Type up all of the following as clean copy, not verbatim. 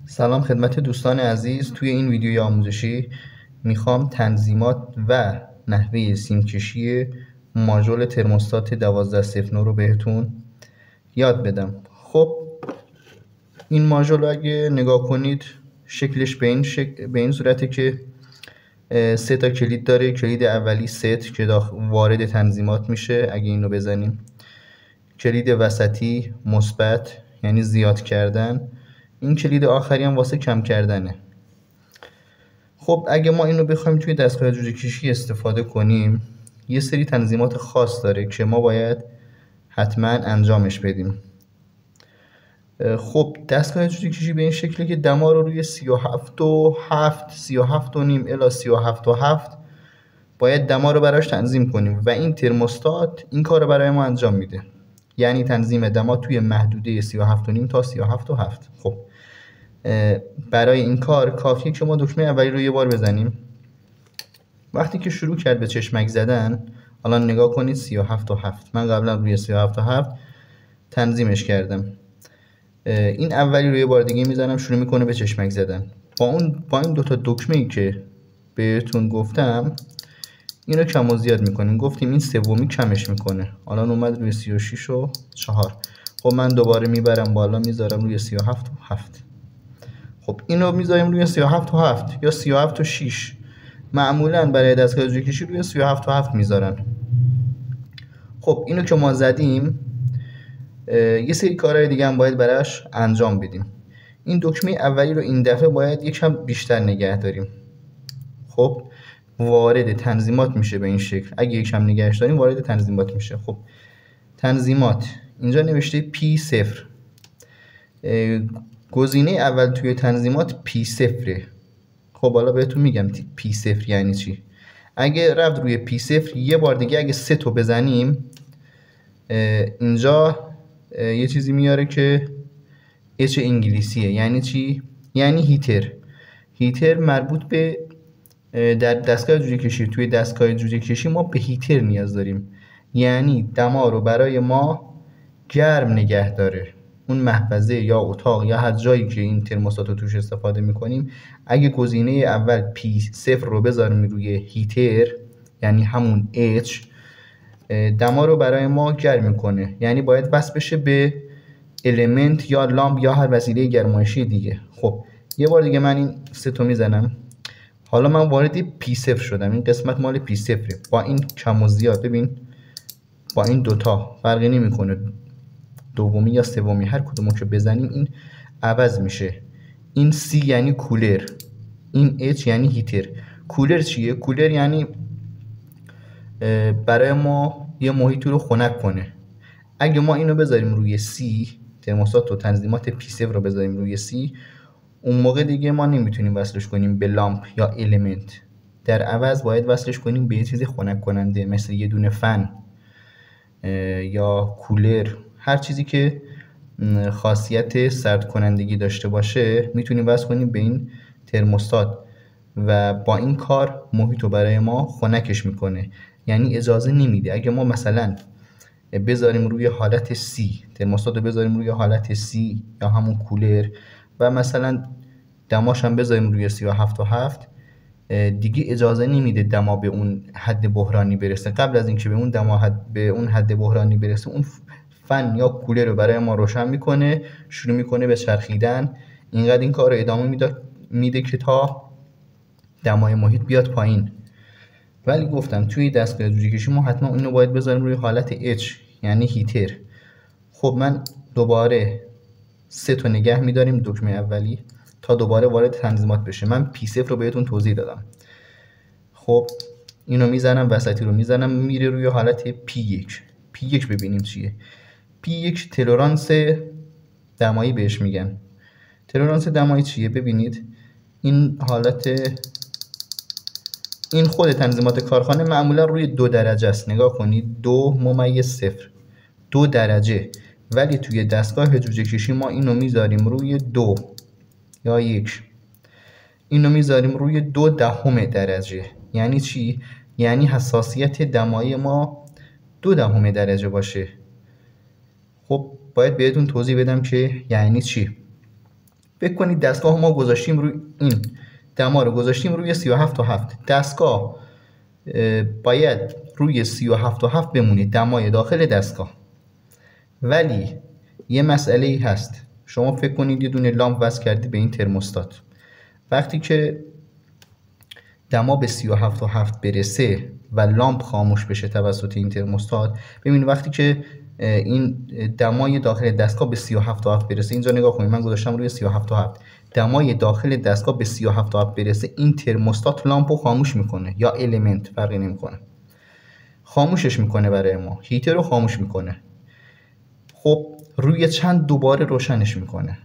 سلام خدمت دوستان عزیز. توی این ویدیوی آموزشی میخوام تنظیمات و نحوه سیمکشی ماژول ترموستات 1209 رو بهتون یاد بدم. خب این ماژول رو اگه نگاه کنید شکلش به این صورته که سه تا کلید داره. کلید اولی ست که وارد تنظیمات میشه اگه اینو بزنیم. کلید وسطی مثبت یعنی زیاد کردن. این کلید آخری هم واسه کم کردنه. خب اگه ما اینو بخوایم توی دستگاه جوجه کشی استفاده کنیم یه سری تنظیمات خاص داره که ما باید حتما انجامش بدیم. خب دستگاه جوجه کشی به این شکله که دما رو روی 37.7 37.5 الی 37.7 باید دما رو براش تنظیم کنیم و این ترموستات این کار رو برای ما انجام میده، یعنی تنظیم دما توی محدوده 37.5 تا 37.7. خب برای این کار کافیه که ما دکمه اولی رو یه بار بزنیم. وقتی که شروع کرد به چشمک زدن، الان نگاه کنید 37.7. من قبلا روی 37.7 تنظیمش کردم. این اولی رو یه بار دیگه میزنم، شروع میکنه به چشمک زدن. با این دوتا دکمه‌ای که بهتون گفتم اینو کم و زیاد میکنیم. گفتیم این سومی کمش میکنه، الان اومد روی 36.4. خب من دوباره میبرم بالا، میذارم روی 37.7. خب اینو میذاریم روی 37.7 یا 37.6. معمولا برای دستگاه جوجه کشی روی 37.7 میذارن. خب اینو که ما زدیم یه سری کارهای دیگه هم باید براش انجام بدیم. این دکمه اولی رو این دفعه باید یکم بیشتر نگه داریم. خب وارد تنظیمات میشه به این شکل. اگه یکم نگهش داریم وارد تنظیمات میشه. خب تنظیمات اینجا نوشته P0. گزینه اول توی تنظیمات P0. خب حالا بهتون میگم P0 یعنی چی. اگه رفت روی P0 یه بار دیگه اگه 3 تا بزنیم اینجا یه چیزی میاره که H انگلیسیه. یعنی چی؟ یعنی هیتر. هیتر مربوط به در دستگاه جوجه کشی. توی دستگاه جوجه کشی ما به هیتر نیاز داریم، یعنی دما رو برای ما گرم نگه داره. اون محفظه یا اتاق یا هر جایی که این ترموستات رو توش استفاده میکنیم اگه گزینه اول P0 رو بذاریم روی هیتر یعنی همون H، دما رو برای ما گرم میکنه. یعنی باید وصل بشه به المنت یا لامپ یا هر وسیله گرمایشی دیگه. خب یه بار دیگه من این 3 تا میزنم. حالا من وارد P0 شدم. این قسمت مال P0 با این کم و زیاد. ببین با این دوتا فرقی نمیکنه، دومی یا سومی هر کدومو که بزنیم این عوض میشه. این C یعنی کولر، این H یعنی هیتر. کولر چیه؟ کولر یعنی برای ما یه محیطی رو خنک کنه. اگه ما اینو بذاریم روی C، ترموستات و تنظیمات P0 رو بذاریم روی C، اون موقع دیگه ما نمیتونیم وصلش کنیم به لامپ یا المنت. در عوض باید وصلش کنیم به یه چیز خنک کننده مثل یه دونه فن یا کولر. هر چیزی که خاصیت سرد کنندگی داشته باشه میتونیم وصل کنیم به این ترموستات و با این کار محیط رو برای ما خنکش میکنه. یعنی اجازه نمیده اگه ما مثلا بذاریم روی حالت C، ترموستات رو بذاریم روی حالت C یا همون کولر و مثلا دماش هم بذاریم روی 37.7، دیگه اجازه نمیده دما به اون حد بحرانی برسه. قبل از اینکه به اون دما به اون حد بحرانی برسه اون فن یا کولر رو برای ما روشن میکنه، شروع میکنه به چرخیدن. اینقدر این کار رو ادامه میده که تا دمای محیط بیاد پایین. ولی گفتم توی دستگاه جوجه کشی ما حتما اینو باید بذاریم روی حالت H یعنی هیتر. خب من دوباره 3 تا نگه میداریم دکمه اولی تا دوباره وارد تنظیمات بشه. من P0 رو بهتون توضیح دادم. خب اینو میزنم، وسطی رو میزنم، میره روی حالت P1. P1 ببینیم چیه. P1 تلرانس دمایی بهش میگن. تلرانس دمایی چیه؟ ببینید این حالت، این خود تنظیمات کارخانه معمولا روی 2 درجه است. نگاه کنید 2.0، 2 درجه. ولی توی دستگاه جوجه کشی ما اینو میذاریم روی 2 یا 1. اینو میذاریم روی 0.2 درجه. یعنی چی؟ یعنی حساسیت دمایی ما 0.2 درجه باشه. خب باید بهتون توضیح بدم که یعنی چی. فکر کنید دستگاه ما گذاشتیم روی این دما رو گذاشتیم روی 37 و 7. دستگاه باید روی 37 و 7 بمونه، دمای داخل دستگاه. ولی یه مسئله هست، شما فکر کنید یه دونه لامپ وصل کردی به این ترموستات. وقتی که دما به 37 و 7 برسه و لامپ خاموش بشه توسط این ترموستات، ببینید وقتی که این دمای داخل دستگاه به 37 و 7 برسه، اینجا نگاه کنید من گذاشتم روی 37 و 7، دمای داخل دستگاه به 37 و 7 برسه، این ترموستات لامپو خاموش میکنه یا المنت فرقی نمیکنه، خاموشش میکنه برای ما، هیتر رو خاموش میکنه. خب روی چند دوباره روشنش میکنه.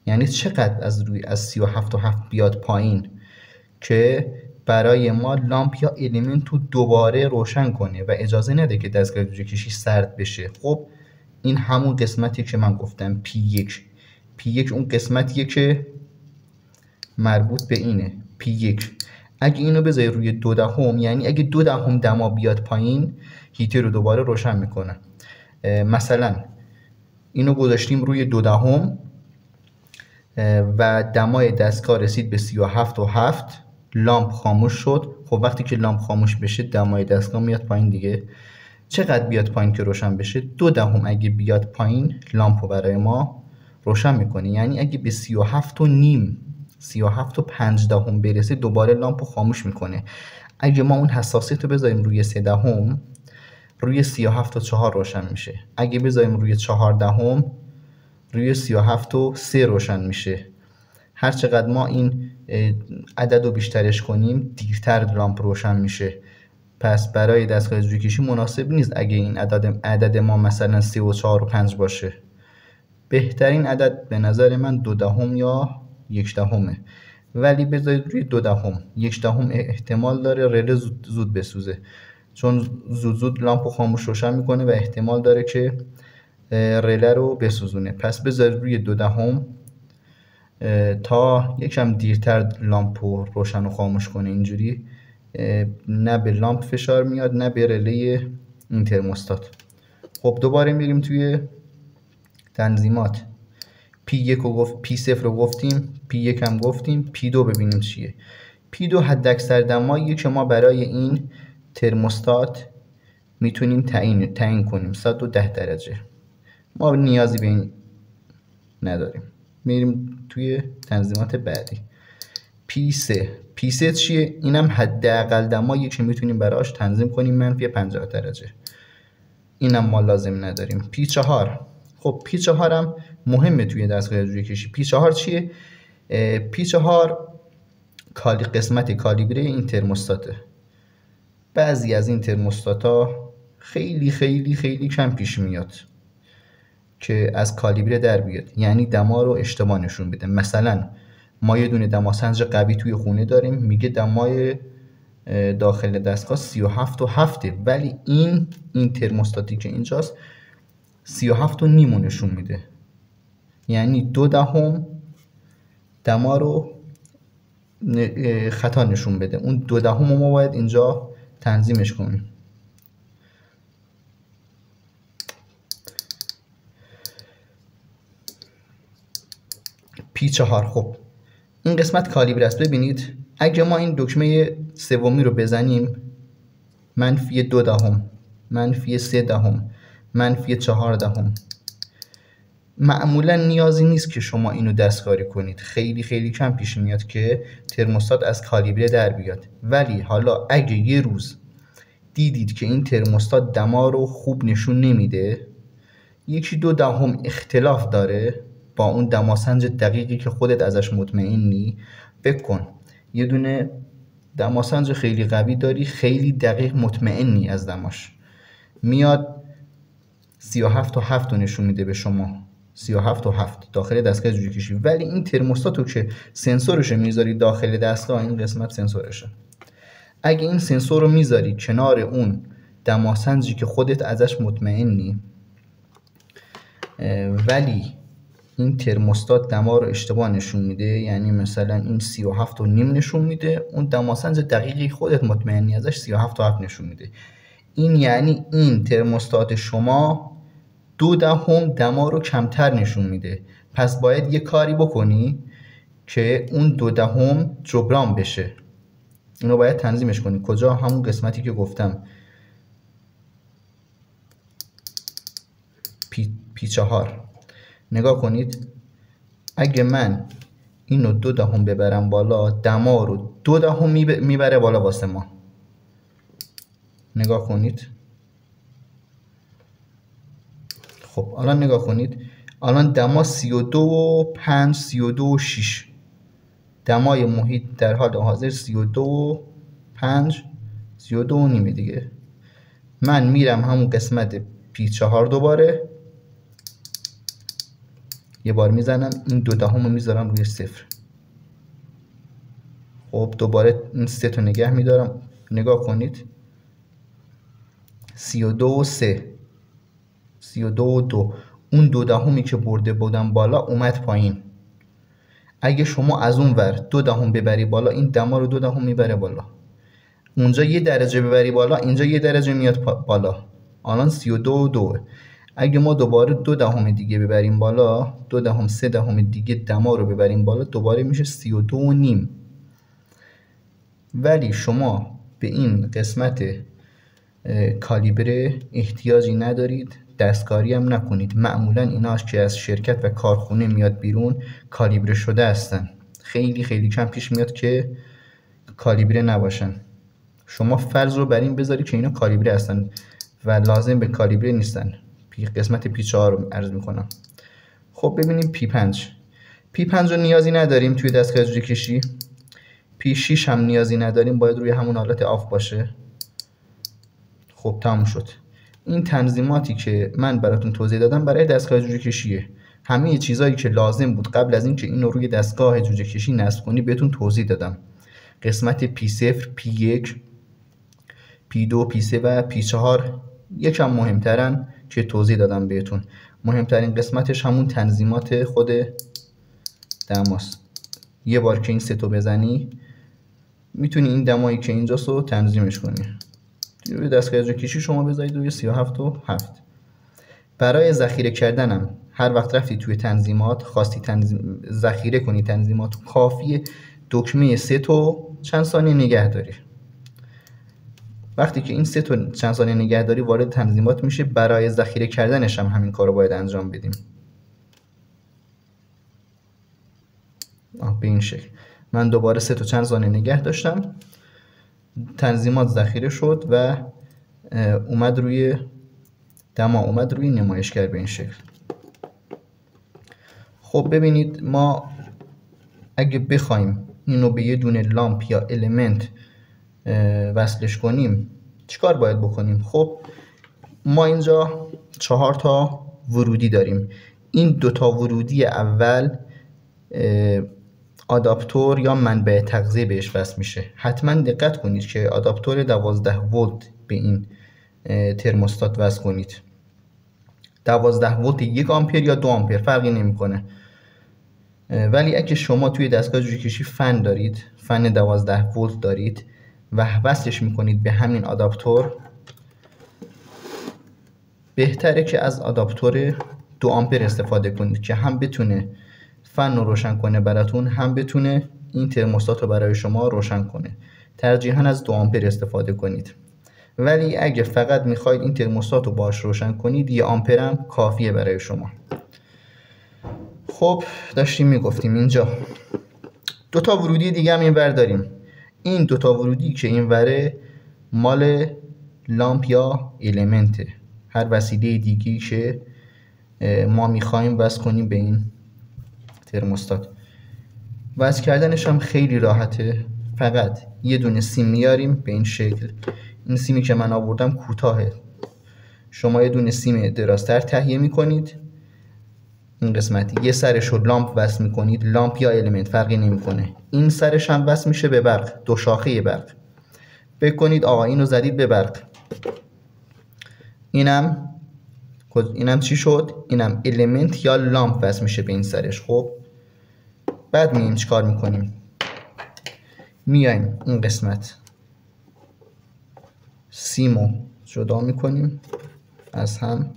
یعنی چقدر از 37 و 7 بیاد پایین که برای ما لامپ یا الیمنت رو دوباره روشن کنه و اجازه نده که دستگاه جوجه کشی سرد بشه. خب این همون قسمتی که من گفتم P1 اون قسمتیه که مربوط به اینه. P1 اگه اینو بذاری روی 2 دهم، یعنی اگه 2 دهم دما بیاد پایین، هیتر رو دوباره روشن میکنه. مثلا اینو گذاشتیم روی 2 دهم و دمای دستگاه رسید به 37 و 7، لامپ خاموش شد. خب وقتی که لامپ خاموش بشه دمای دستگاه میاد پایین دیگه. چقدر بیاد پایین که روشن بشه؟ 2 دهم اگه بیاد پایین لامپ رو برای ما روشن میکنه. یعنی اگه به 37 و نیم 37 و 5 دهم برسه دوباره لامپ رو خاموش میکنه. اگه ما اون حساسیت رو بذاریم روی 3 دهم، روی 37 و 4 روشن میشه. اگه بذاریم روی 4 دهم، روی 37 و 3 روشن میشه. هر چقدر ما این عدد رو بیشترش کنیم دیرتر لامپ روشن میشه. پس برای دستگاه جوجه کشی مناسب نیست اگه این عدد ما مثلا 3 و 4 و 5 باشه. بهترین عدد به نظر من 2 دهم یا 1 دهمه. ولی بذارید روی 2 دهم. 1 دهم احتمال داره رله زود بسوزه، چون زود لامپ رو خاموش روشن میکنه و احتمال داره که رله رو بسوزونه. پس بذارید روی 2 دهم تا یکم دیرتر لامپ رو روشن و خاموش کنه. اینجوری نه به لامپ فشار میاد نه به رله این ترموستات. خب دوباره میریم توی تنظیمات. P1 رو P0 رو گفتیم، P1 هم گفتیم، P2 ببینیم چیه. P2 حداکثر دماییه که ما برای این ترموستات میتونیم تعیین کنیم، 110 درجه. ما نیازی به این نداریم. میریم توی تنظیمات بعدی. P3 چیه؟ اینم حداقل دماییه که میتونیم براش تنظیم کنیم، منفی 50 درجه. اینم ما لازم نداریم. P4 خب P4 هم مهمه توی دستگاه جوجه کشی. P4 چیه؟ P4 قسمت کالیبره این ترموستاته. بعضی از این ترموستاتا خیلی خیلی خیلی کم پیش میاد که از کالیبره در بیاد، یعنی دما رو اشتباه نشون بده. مثلا ما یه دونه دماسنج قوی توی خونه داریم، میگه دمای داخل دستگاه 37 و 7، ولی این ترموستاتی که اینجاست 37 و نیم نشون میده. یعنی 2 دهم دما رو خطا نشون بده. اون 2 دهم ما باید اینجا تنظیمش کنیم. P4 خب این قسمت کالیبر است. ببینید اگه ما این دکمه سومی رو بزنیم، منفی 2 دهم، منفی 3 دهم، منفی 4 دهم، معمولا نیازی نیست که شما اینو دستکاری کنید. خیلی خیلی کم پیش میاد که ترموستات از کالیبره در بیاد. ولی حالا اگه یه روز دیدید که این ترموستات دما رو خوب نشون نمیده، 1-2 دهم اختلاف داره با اون دماسنج دقیقی که خودت ازش مطمئنی، فکر کن یه دونه دماسنج خیلی قوی داری، خیلی دقیق مطمئنی از دماش، میاد 37 و 7 نشون میده به شما، 37 و 7 داخل دستگاه جوجه کشی. ولی این ترموستاتو که سنسورش میذاری داخل دستگاه، این قسمت سنسورشه، اگه این سنسور رو میذاری کنار اون دماسنجی که خودت ازش مطمئنی، ولی این ترموستات دما رو اشتباه نشون میده، یعنی مثلا این 37 و نیم نشون میده، اون دماسنج دقیقی خودت مطمئنی ازش 37 و 7 نشون میده، این یعنی این ترموستات شما 2 دهم دما رو کمتر نشون میده. پس باید یه کاری بکنی که اون 2/10 جبران بشه. اینو باید تنظیمش کنی. کجا؟ همون قسمتی که گفتم P4. نگاه کنید، اگه من اینو 2/10 ببرم بالا، دما رو 2/10 میبره بالا واسه ما. نگاه کنید. خب الان نگاه کنید، الان دما 32.5 32.6. دمای محیط در حال حاضر 32.5 32.5 دیگه. من میرم همون قسمت P4 دوباره یه بار میزنم، این 2/10 رو میذارم روی 0. خب دوباره این 3 تا نگه میدارم. نگاه کنید 32.3 32.2. اون 2/10 که برده بودم بالا اومد پایین. اگه شما از اون ور 2/10 ببری بالا، این دما رو 2/10 میبره بالا. اونجا 1 درجه ببری بالا، اینجا 1 درجه میاد بالا. الان 32.2. اگه ما دوباره 2/10 دیگه ببریم بالا، 2/10 3/10 دیگه دما رو ببریم بالا، دوباره میشه 32.5. ولی شما به این قسمت کالیبره احتیاجی ندارید، دستکاری هم نکنید. معمولا اینا که از شرکت و کارخونه میاد بیرون کالیبره شده هستن. خیلی خیلی کم پیش میاد که کالیبره نباشن. شما فرض رو بر این بذارید که اینا کالیبره هستن و لازم به کالیبره نیستن. قسمت P4 رو عرض میکنم. خب ببینیم P5 رو نیازی نداریم توی دستگاه جوجه کشی. P6 هم نیازی نداریم، باید روی همون حالت آف باشه. خب تموم شد. این تنظیماتی که من براتون توضیح دادم برای دستگاه جوجه کشیه. همه چیزایی که لازم بود قبل از اینکه اینو روی دستگاه جوجه کشی نصب کنی بهتون توضیح دادم. قسمت P0 P1 P2 P3 و P4 یکم مهمترن که توضیح دادم بهتون. مهمترین قسمتش همون تنظیمات خود دماست. یه بار که این 3 تا بزنی میتونی این دمایی که اینجاست رو تنظیمش کنی. روی دستگاه جوجه کشی شما بذارید روی 37.7. برای ذخیره کردنم هر وقت رفتی توی تنظیمات خواستی ذخیره کنی تنظیمات، کافیه دکمه 3 تا چند ثانیه نگه داری. وقتی که این 3 تا چند ثانیه نگه داری وارد تنظیمات میشه. برای ذخیره کردنش هم همین کارو باید انجام بدیم. به این شکل من دوباره 3 تا چند ثانیه نگه داشتم، تنظیمات ذخیره شد و اومد روی دما، اومد روی نمایشگر به این شکل. خب ببینید ما اگه بخوایم اینو به یه دونه لامپ یا المنت وصلش کنیم چیکار باید بکنیم؟ خب ما اینجا 4 تا ورودی داریم. این 2 تا ورودی اول آداپتور یا منبع تغذیه بهش وصل میشه. حتما دقت کنید که آداپتور 12 ولت به این ترموستات وصل کنید. 12 ولت 1 آمپر یا 2 آمپر فرقی نمیکنه. ولی اگه شما توی دستگاه جوجه کشی فن دارید، فن 12 ولت دارید و وصلش میکنید به همین آداپتور، بهتره که از آداپتور 2 آمپر استفاده کنید که هم بتونه فن رو روشن کنه براتون، هم بتونه این ترموستات رو برای شما روشن کنه. ترجیحاً از 2 آمپر استفاده کنید. ولی اگه فقط میخواید این ترموستات رو باش روشن کنید 1 آمپر هم کافیه برای شما. خب داشتیم میگفتیم اینجا 2 تا ورودی دیگه هم اینور داریم. این 2 تا ورودی که اینوره مال لامپ یا المنته، هر وسیله دیگی که ما میخوایم وصل کنیم به این ترموستات. وصل کردنش هم خیلی راحته. فقط یه دونه سیم میاریم به این شکل. این سیمی که من آوردم کوتاهه. شما یه دونه سیم درازتر تهیه میکنید. این قسمتی یه سرش رو لامپ وصل میکنید، لامپ یا المنت فرقی نمیکنه. این سرش هم وصل میشه به برق، 2 شاخه برق. بکنید آقا اینو زدید به برق. اینم چی شد؟ اینم المنت یا لامپ وصل میشه به این سرش. خب بعد میایم چیکار میکنیم؟ میایم این قسمت سیمو جدا میکنیم از هم.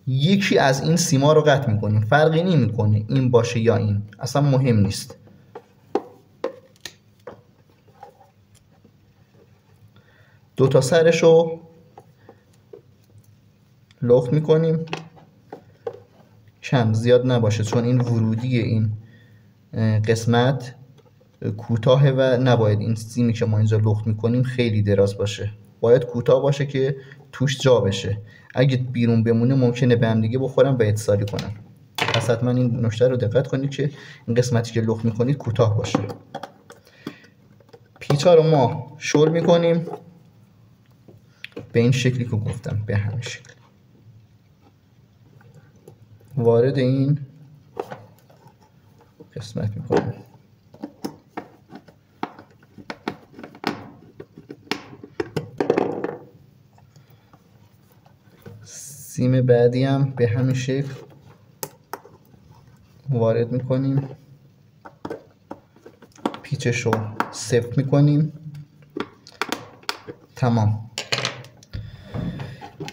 یکی از این سیما رو قطع میکنیم. فرقی نمیکنه این باشه یا این، اصلا مهم نیست. دوتا سرش رو لخت میکنیم، کم زیاد نباشه چون این ورودی این قسمت کوتاهه و نباید این سیمی که ما اینجا لخت میکنیم خیلی دراز باشه، باید کوتاه باشه که توش جا بشه. اگه بیرون بمونه ممکنه به هم دیگه بخورن و اتصالی کنن. پس حتما این نکته رو دقت کنید که این قسمتی که لخت میکنید کوتاه باشه. پیچا رو ما شل میکنیم به این شکلی که گفتم، به همین شکل وارد این قسمت میکنیم. سیم بعدی هم به همین شکل وارد میکنیم، پیچش رو صفر میکنیم. تمام،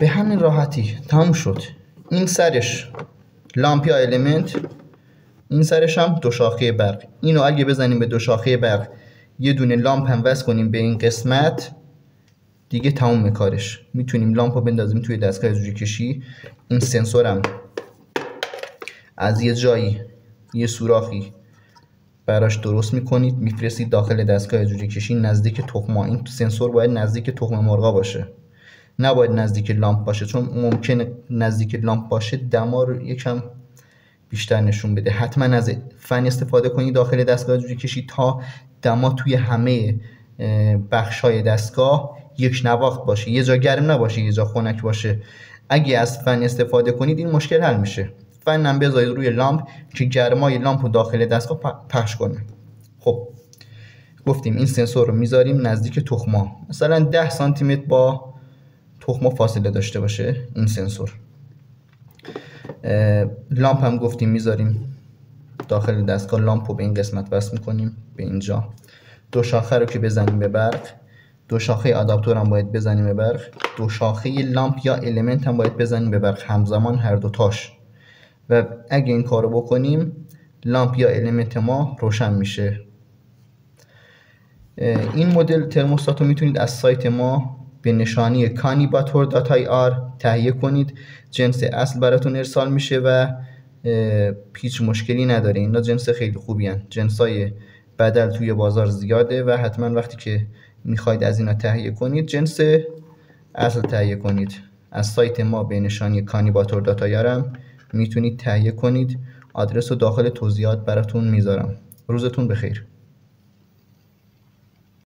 به همین راحتی تموم شد. این سرش لامپ یا المنت، این سرش هم دو شاخه برق. اینو اگه بزنیم به دو شاخه برق، یه دونه لامپ هم وصل کنیم به این قسمت، دیگه تموم کارش. میتونیم لامپ رو بندازیم توی دستگاه زوجی کشی. این سنسورم از یه جایی یه سوراخی براش درست میکنید، میفرستید داخل دستگاه زوجی کشی نزدیک تخم‌ها. این سنسور باید نزدیک تخم مرغا باشه، نباید نزدیک لامپ باشه، چون ممکنه نزدیک لامپ باشه دما رو یکم بیشتر نشون بده. حتما از فن استفاده کنید داخل دستگاه جوجه کشی تا دما توی همه بخش‌های دستگاه یک نواخت باشه، یه جا گرم نباشه یه جا خنک باشه. اگه از فن استفاده کنید این مشکل حل میشه. فن هم بذارید روی لامپ که گرمای لامپ رو داخل دستگاه پخش کنه. خب گفتیم این سنسور رو میذاریم نزدیک تخما، مثلا 10 سانتی متر با تخما فاصله داشته باشه این سنسور. لامپ هم گفتیم میذاریم داخل دستگاه، لامپ رو به این قسمت وصل میکنیم به اینجا. دو شاخه رو که بزنیم به برق، دو شاخه آداپتور هم باید بزنیم به برق، دو شاخه لامپ یا المنت هم باید بزنیم به برق همزمان، هر دو تاش. و اگه این کارو بکنیم لامپ یا المنت ما روشن میشه. این مدل ترموستات رو میتونید از سایت ما به نشانی kanibator.ir تهیه کنید. جنس اصل براتون ارسال میشه و هیچ مشکلی نداره. اینا جنس خیلی خوبی هن. جنسای بدل توی بازار زیاده و حتما وقتی که میخواید از اینا تهیه کنید جنس اصل تهیه کنید. از سایت ما به نشانی kanibator.ir هم میتونید تهیه کنید. آدرس رو داخل توضیحات براتون میذارم. روزتون بخیر.